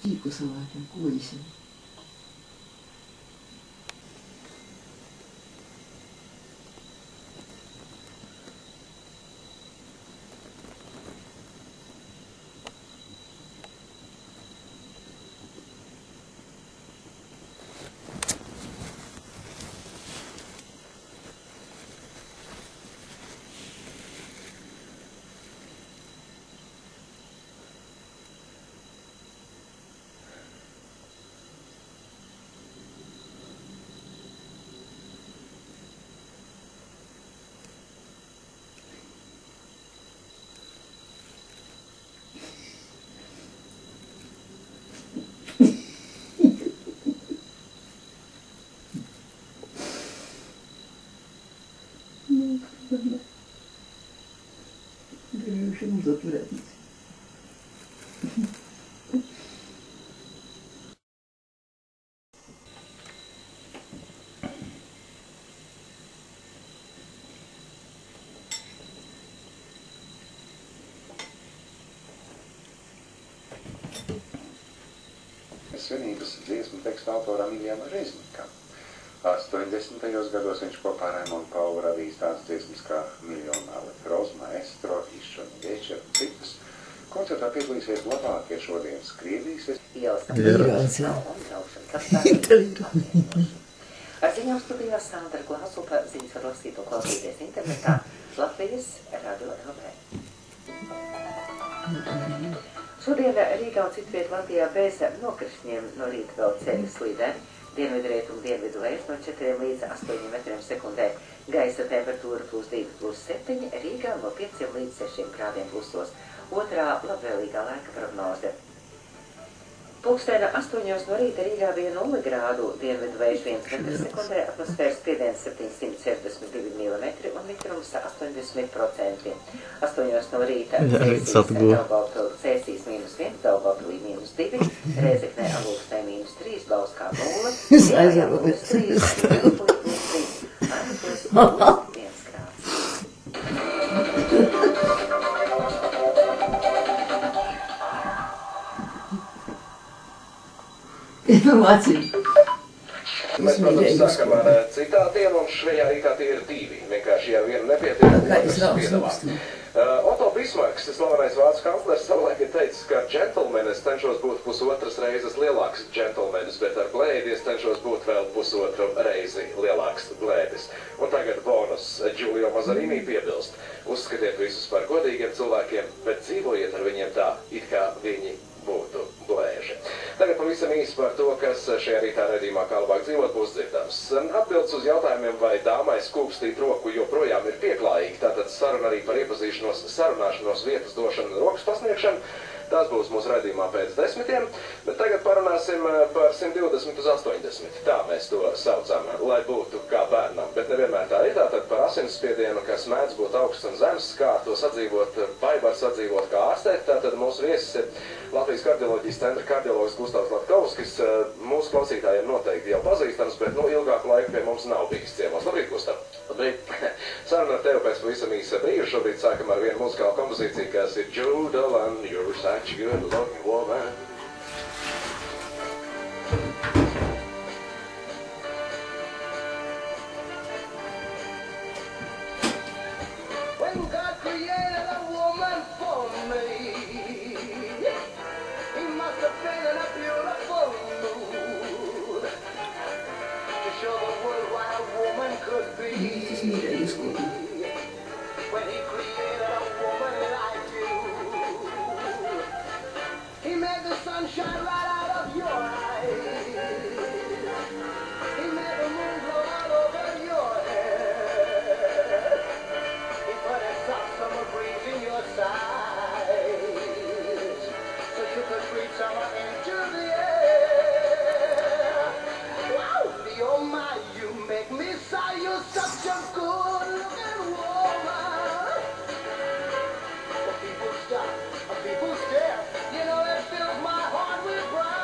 tīku cilvēkiem, ko visiem. Grįžim uzatvarētīs. Svinības dziesmu tekstu autoram Iljana Reznikam. 80. gados viņš kopā ar Raimondu Paulu radījis tādas dziesmas kā Miljona Alekros, Maestro, Išķoni Večer un citas. Koncertā piedalīsies labākie šodienas Krievijas Ar ziņām studijās Sandra Glāzupa, ziņas var lasīt un klausīties internetā Latvijas Radio LV. Šodien Rīgā un citviet Latvijā bez nokrišņiem no rīta vēl ceļu slīdeni. Dienvidrietumu dienvidu vējš no 4 līdz 8 metriem sekundē. Gaisa temperatūra +2–+7, Rīgā no 5 līdz 6 grādiem plusos. Otrā labvēlīgā laika prognoze. Pulksteni 8 no rīta Rīgā bija 0 grādu, dienvidu vējš 1 metrs sekundē, atmosfēras spiediens 762 mm un mitrums 80%. 8 no rīta Cēsīs -1, Daugavpilī -2, Rēzeknē Alūksnē -3, Bauskā 0, Jājā -3, Ārpus 1 grāds. Informācija. Mēs, protams, sākam ar citātiem, un šajā rītā tie ir divi. Vienkārši, ja vienu nepietiek, otrs piedāvā. Otto Bismarks, slavenais vācu kanclers, savulaik ir teicis, ka džentlmenis cenšos būt pusotras reizes lielāks džentlmenis, bet ar blēdi es cenšos būt vēl pusotru reizi lielāks blēdis. Un tagad bonus Giulio Mazarini piebilst. Uzskatiet visus par godīgiem cilvēkiem, bet dzīvojiet ar viņiem tā, it kā viņi būtu blēži. Tagad pavisam īsi par to, kas šajā rītā redzījumā kā labāk dzīvot būs dzirdams. Atbildes uz jautājumiem, vai dāmai skūpstīt roku joprojām ir pieklājīgi, tātad saruna arī par iepazīšanos, sarunāšanos, vietas došanu un rokas pasniegšanu. Tās būs mūsu redzījumā pēc 10, bet tagad parunāsim par 120 uz 80. Tā mēs to saucam, lai būtu kā bērnam, bet nevienmēr tā ir. Tātad par asinsspiedienu, kas mēdz būt augsts un zems, kā to sadzīvot, vai var sadzīvot kā ārstēt. Tātad mūsu viesis ir Latvijas kardioloģijas centra kardiologs Gustavs Latkovskis. Mūsu klausītājiem noteikti jau pazīstams, bet ilgāku laiku pie mums nav bijis ciemos. Labrīt, Gustav! Labrīt! Saruna ar tevi pēc pavisam īsa brīža. Šobrīd sākam ar vienu muzikālu kompozīciju, kas ir Joe Dolan, You're such a good looking woman. When God created a woman for me, He must have been in a beautiful mood to show the world what a woman could be. When He created a woman like you, He made the sunshine right out of your eyes. He made the moon glow all over your head. He put a soft summer breeze in your sides, so you could breathe summer into the air. Wow, oh my, you make me sigh. You're such a good-looking woman. But people stop, people stare. You know it fills my heart with pride.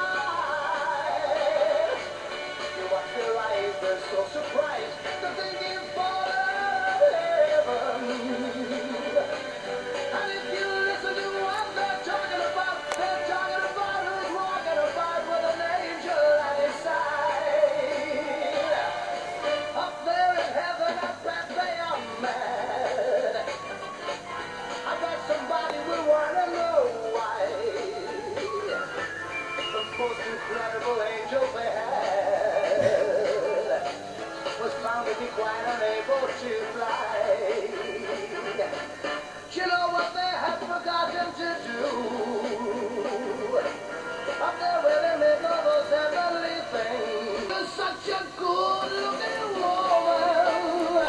You watch their eyes, they're so surprised. They're thinking for heaven. And if you listen to what they're talking about who's walking about. found to be quite unable to fly. You know what they have forgotten to do? Up there where they make all those heavenly things. You're such a good-looking woman.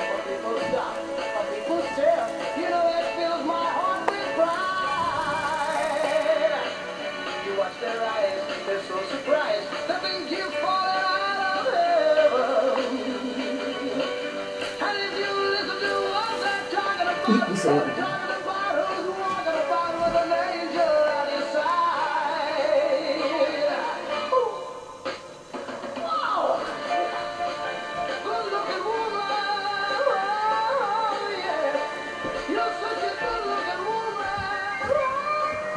But people stop, but people stare. You know it fills my heart with pride. You watch their eyes, they're so surprised. They think you've fallen out of heaven. And if you listen to what they're talking about, People say they're talking about who's walking about with an angel at his side. Ooh. Wow. Good-looking woman. Oh, yeah. You're such a good-looking woman.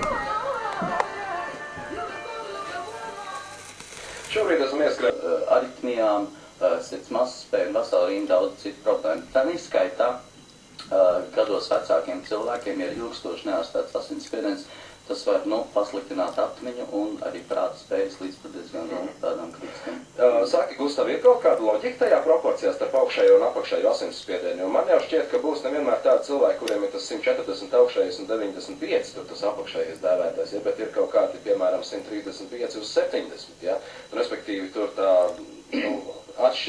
Oh, yeah. You're a good-looking woman. Šobrīd esam ieskrējuši aritmijām, sirds mazspēju un veselu rindu daudz citu problēmu. Tā izskaitā gados vecākiem cilvēkiem ir ilgstoši neārstēts asinsspiediens. Tas var pasliktināt atmiņu un arī prāta spējas līdz pat diezgan tādām kritiskiem. Saki, Gustav, ir kaut kāda loģika tajā proporcijā starp augšējo un apakšējo asinsspiedienu? Jo man jau šķiet, ka būs nevienmēr tādi cilvēki, kuriem ir tas 140 augšējais un 95, tur tas apakšējais dēvētais, ja, bet ir kaut kādi, piemēram, 135 uz 70, ja? Respektīvi, tur tā, atšķirība